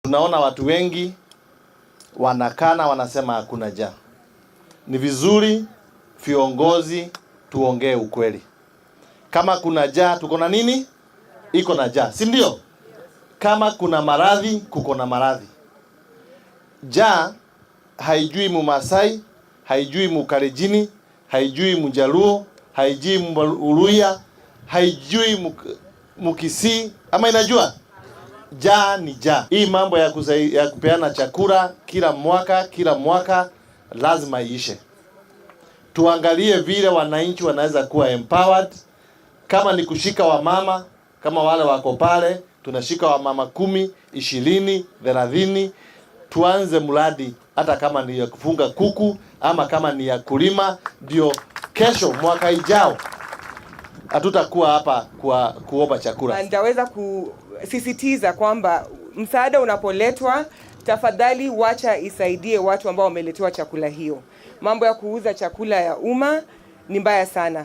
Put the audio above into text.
Tunaona watu wengi wanakana, wanasema hakuna njaa. Ni vizuri viongozi tuongee ukweli. Kama kuna njaa, tuko na nini? Iko na njaa, si ndio? Kama kuna maradhi, kuko na maradhi. Njaa haijui Mumasai, haijui Mukalenjin, haijui Mjaluo, haijui Mluhya, haijui Mkisii, ama inajua? Njaa ni njaa. Hii mambo ya kupeana chakula kila mwaka lazima iishe. Tuangalie vile wananchi wanaweza kuwa empowered. Kama ni kushika wamama, kama wale wako pale, tunashika wamama 10, 20, 30. Tuanze mradi hata kama ni ya kufunga kuku ama kama ni ya kulima, ndio kesho mwaka ijao hatutakuwa hapa kuomba chakula. Nitaweza kusisitiza kwamba msaada unapoletwa, tafadhali wacha isaidie watu ambao wameletewa chakula hiyo. Mambo ya kuuza chakula ya umma ni mbaya sana.